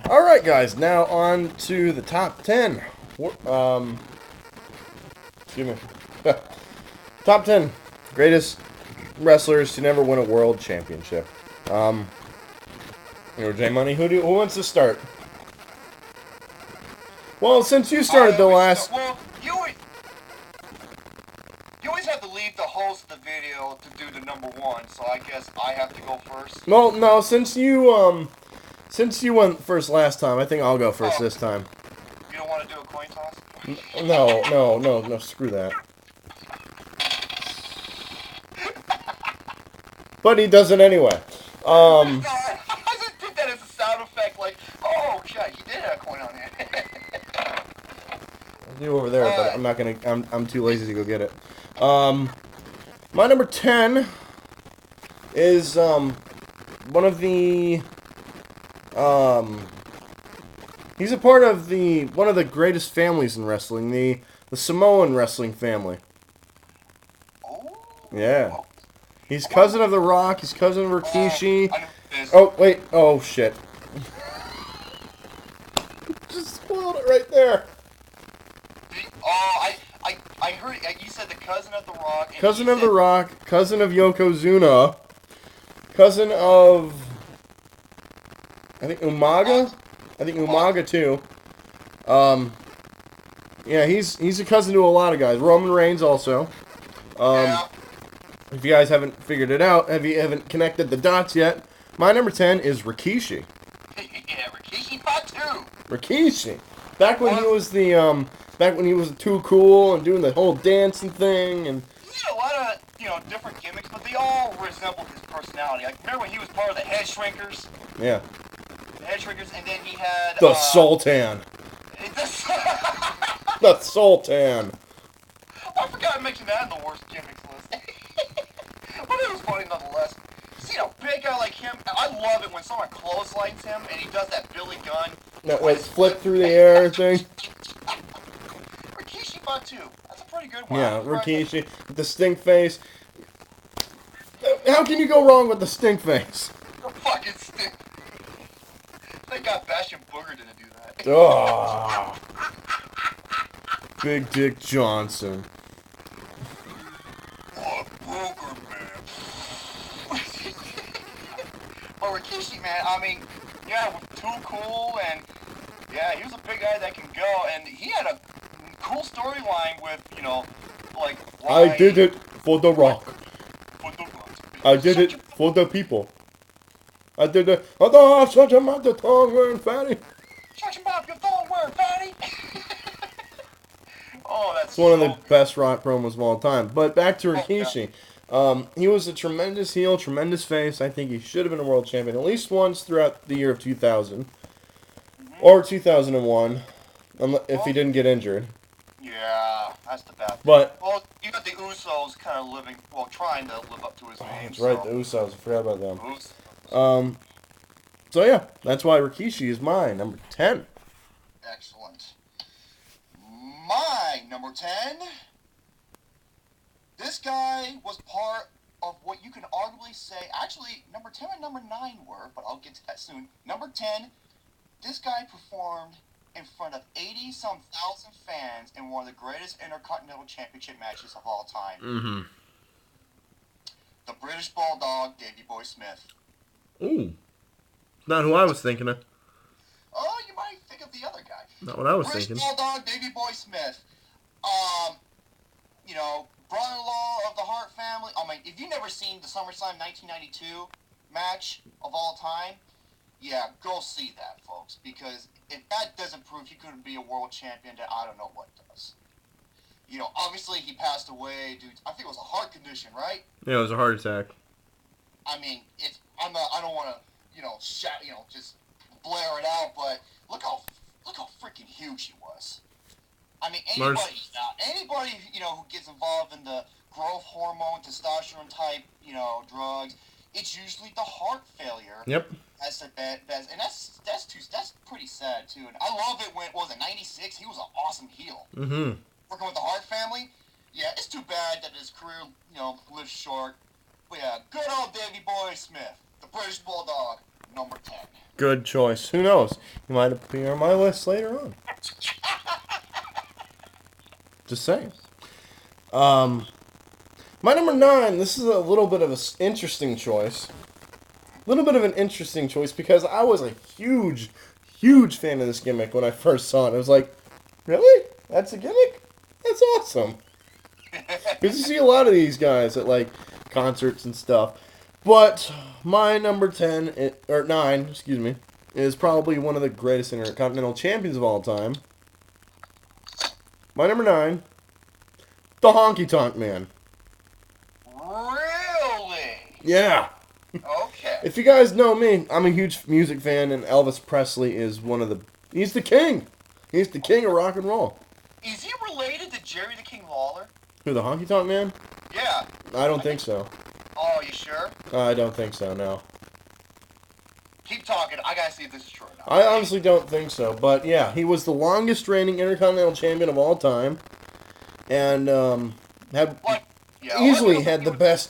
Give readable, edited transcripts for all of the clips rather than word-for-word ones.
All right, guys. Now on to the top 10. Excuse me. Top 10 greatest wrestlers to never win a world championship. J Money, who wants to start? Well, since you started the last. Well, you always have to leave the host of the video to do the number one, so I guess I have to go first. Well, no, since you went first last time, I think I'll go first this time. You don't want to do a coin toss? No, screw that. But he does it anyway. I just did that as a sound effect, like, oh, shit, he did have a coin on there. I'll do over there, but I'm not gonna. I'm too lazy to go get it. My number 10 is one of the he's a part of one of the greatest families in wrestling, the Samoan wrestling family. Oh. Yeah. He's cousin of The Rock. He's cousin of Rikishi. Oh, wait. Oh, shit. Just spoiled it right there. I heard you said the cousin of The Rock. Cousin of The Rock. Cousin of Yokozuna. Cousin of... I think Umaga? I think Umaga, too. Yeah, he's a cousin to a lot of guys. Roman Reigns also. Yeah. If you guys haven't figured it out, haven't connected the dots yet, my number 10 is Rikishi. Yeah, Rikishi fought too. Rikishi. Back when he was too cool and doing the whole dancing thing and He had a lot of, different gimmicks, but they all resembled his personality. Like, remember when he was part of the Head Shrinkers? yeah. The Head Shrinkers, and then he had... The Sultan. The Sultan. I forgot to mention that in the worst gimmicks list. But it was funny nonetheless. See a big guy like him, I love it when someone clotheslines him and he does that Billy Gunn. That like flip through the air thing. Rikishi fought too. That's a pretty good one. Yeah, Rikishi with the stink face. How can you go wrong with the stink face? The fucking stink. They got Bastion Booger to do that. Oh. Big Dick Johnson. Oh, Booger, man. But Rikishi, man, I mean, yeah, too cool, and yeah, he was a big guy that can go, and he had a cool storyline with, like, why... I did it for The Rock. For the Rock. I did it for the people. I did it. Oh, such a mother tongue wearing fatty. Shut your mouth, you thong wearing fatty. Oh, that's It's one of the best Rock promos of all time. But back to Rikishi. He was a tremendous heel, tremendous face. I think he should have been a world champion at least once throughout the year of 2000. Or 2001. If he didn't get injured. Yeah, that's the bad thing. But... Well, you got the Usos kind of trying to live up to his name. That's right, the Usos. I forgot about them. Usos. So yeah, that's why Rikishi is mine, number 10. Excellent. My number 10. This guy was part of what you can arguably say, actually, number 10 and number 9 were, but I'll get to that soon. Number 10, this guy performed in front of 80-some thousand fans in one of the greatest Intercontinental Championship matches of all time. Mm-hmm. The British Bulldog, Davey Boy Smith. Ooh. Not who I was thinking of. Oh, you might think of the other guy. Not what I was British thinking. Bulldog, Davey Boy Smith. Brother-in-law of the Hart family. I mean, if you've never seen the SummerSlam 1992 match of all time, yeah, go see that, folks. Because if that doesn't prove he couldn't be a world champion, then I don't know what does. Obviously he passed away due to, I think it was a heart condition, right? Yeah, it was a heart attack. I mean, I don't want to, just blare it out, but look how freaking huge he was. I mean, anybody who gets involved in the growth hormone, testosterone type, drugs, it's usually the heart failure. Yep. That's that's pretty sad too. And I love it when, what was it, 96? He was an awesome heel. Mm-hmm. Working with the Hart family. Yeah, it's too bad that his career, lived short. But yeah, good old Davey Boy Smith, the British Bulldog, number 10. Good choice. Who knows? He might appear on my list later on. Just saying. My number 9, this is a little bit of an interesting choice. A little bit of an interesting choice because I was a huge, huge fan of this gimmick when I first saw it. I was like, really? That's a gimmick? That's awesome. Because you see a lot of these guys at, like, concerts and stuff. But my number 9, excuse me, is probably one of the greatest Intercontinental Champions of all time. My number 9, the Honky Tonk Man. Really? Yeah. Okay. If you guys know me, I'm a huge music fan, and Elvis Presley is he's the king. He's the king of rock and roll. Is he related to Jerry the King Lawler? Who, the Honky Tonk Man? Yeah. I don't think so. Oh, you sure? I don't think so, no. Keep talking. I gotta see if this is true or not. I honestly don't think so, but yeah, he was the longest reigning Intercontinental Champion of all time, and easily had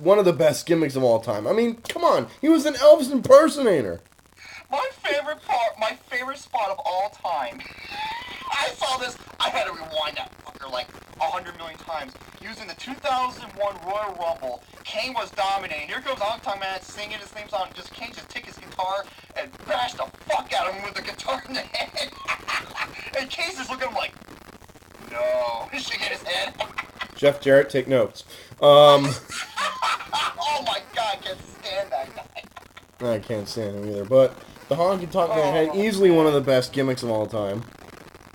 one of the best gimmicks of all time. I mean, come on, he was an Elvis impersonator. My favorite spot of all time. I saw this. I had to rewind that fucker like 100 million times. He was in the 2001 Royal Rumble. Kane was dominating. Here comes Honky Tonk Man singing his theme song. Kane just took his guitar and bashed the fuck out of him with the guitar in the head. And Kane's just looking at him like, no, shaking his head. Jeff Jarrett, take notes. Oh my god, I can't stand that guy. I can't stand him either, but the Honky Tonk Man had easily one of the best gimmicks of all time.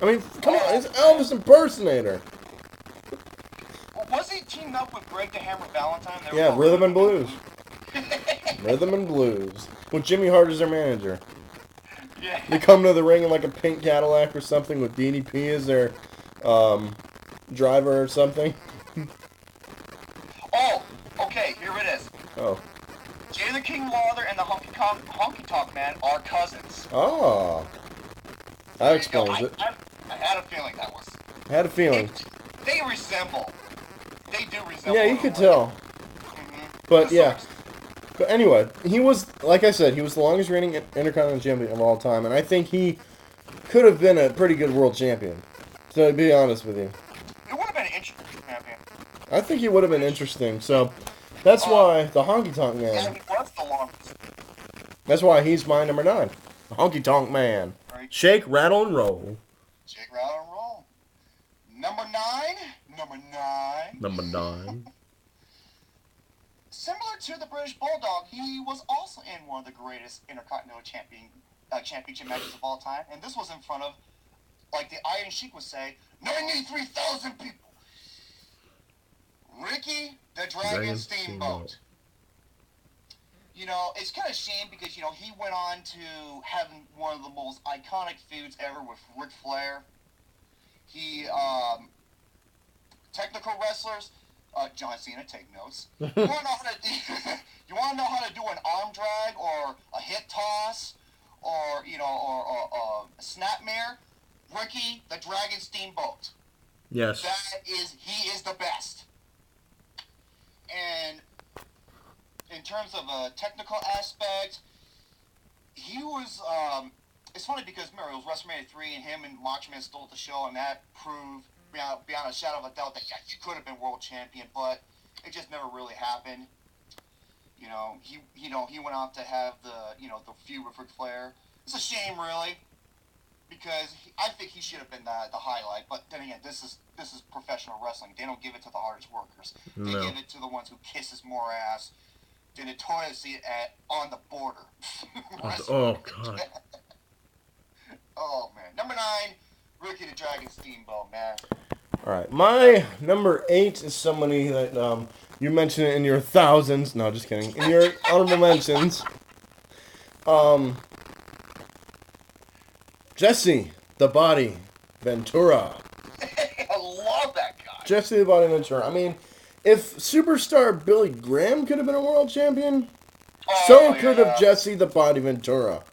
I mean, come on, it's Elvis impersonator. Was he teamed up with Greg the Hammer Valentine? Yeah, Rhythm and Blues. Rhythm and Blues. With Jimmy Hart as their manager. Yeah. They come to the ring in like a pink Cadillac or something with DDP as their driver or something. Oh, okay, here it is. Oh. Jay the King Lawler and the Honky Tonk Man are cousins. Oh. That explains it. I had a feeling that was... I had a feeling. They resemble. They do resemble. Yeah, you could tell. Mm-hmm. But yeah. But anyway, he was, like I said, he was the longest reigning Intercontinental Champion of all time, and I think he could have been a pretty good world champion, to be honest with you. It would have been an interesting champion. I think he would have been interesting, so that's why the Honky Tonk Man. Yeah, he was the longest. That's why he's my number 9. The Honky Tonk Man. Right. Shake, rattle, and roll. Shake, rattle, and roll. Number 9. Number 9. Similar to the British Bulldog, he was also in one of the greatest Intercontinental Championship matches of all time, and this was in front of, like the Iron Sheik would say, 93,000 people. Ricky the Dragon Steamboat. You know, it's kind of a shame because, you know, he went on to having one of the most iconic feuds ever with Ric Flair. He, technical wrestlers, John Cena, take notes. You want to know how to do an arm drag or a hip toss or, you know, or a snap mare? Ricky the Dragon Steamboat. Yes. He is the best. And in terms of a technical aspect, he was, it's funny because, remember, it was WrestleMania 3 and him and Macho Man stole the show, and that proved, beyond a shadow of a doubt, that yeah, he could have been world champion, but it just never really happened. You know, he went off to have the feud with Ric Flair. It's a shame, really, because I think he should have been the highlight. But then again, this is professional wrestling. They don't give it to the hardest workers. They give it to the ones who kisses more ass than a toilet seat on the border. Oh God. Oh man, number 9, Ricky the Dragon Steamboat, man. All right, my number 8 is somebody that you mentioned it in your thousands. No, just kidding. In your honorable mentions, Jesse the Body Ventura. I love that guy. Jesse the Body Ventura. I mean, if superstar Billy Graham could have been a world champion, so could have Jesse the Body Ventura.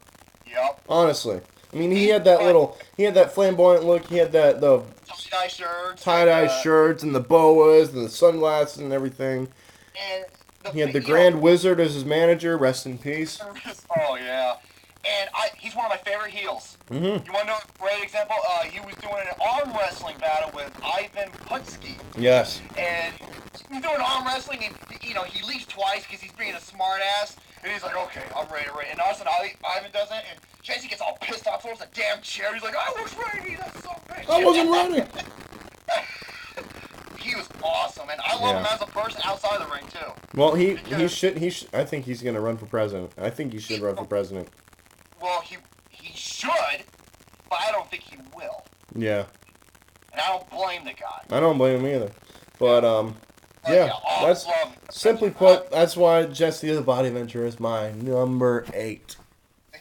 Yep. Honestly. I mean, he had that flamboyant look, he had the tie-dye shirts and the boas and the sunglasses and everything. And he had the Grand Wizard as his manager, rest in peace. Oh, yeah. And he's one of my favorite heels. Mm-hmm. You want to know a great example? He was doing an arm wrestling battle with Ivan Putski. Yes. And he's doing arm wrestling, and he leaves twice because he's being a smart ass. And he's like, okay, I'm ready. And all of a sudden, Ivan does it, and Jesse gets all pissed off, throws a damn chair. He's like, I was ready. That's so bitch. I wasn't ready. He was awesome, and I love him as a person outside of the ring too. Well, he should. I think he's gonna run for president. I think he should run for president. Well, he should, but I don't think he will. Yeah. And I don't blame the guy. I don't blame him either. But that's simply put. That's why Jesse the Body Venture is my number 8. Yeah.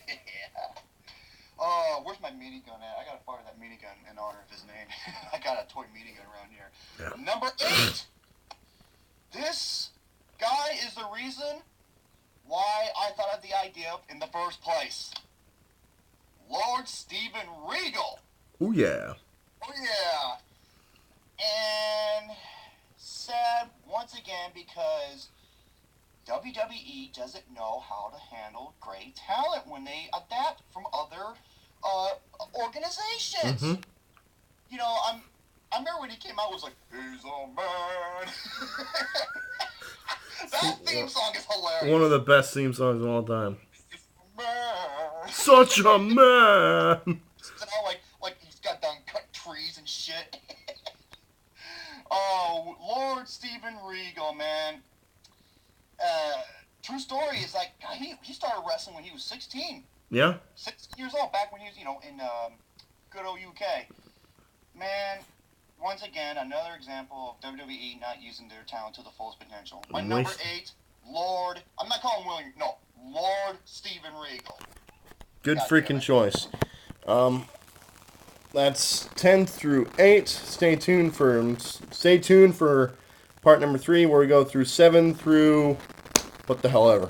Where's my minigun at? I gotta fire that minigun in honor of his name. I got a toy minigun around here. Yeah. Number 8. This guy is the reason why I thought of the idea in the first place. Lord Steven Regal. Oh yeah. Oh yeah. And sad once again because WWE doesn't know how to handle great talent when they adapt from other organizations. Mm-hmm. I remember when he came out, it was like, he's a man. That theme song is hilarious. One of the best theme songs of all time. Man. Such a man. Like he's got done cut trees and shit. Oh, Lord Steven Regal, man. True story is like he started wrestling when he was 16. Yeah. 16 years old, back when he was in good old UK. Man, once again, another example of WWE not using their talent to the fullest potential. My number 8, Lord. I'm not calling William. No, Lord Steven Regal. Good freaking choice. That's 10 through 8. Stay tuned for part number 3, where we go through 7 through what the hell ever.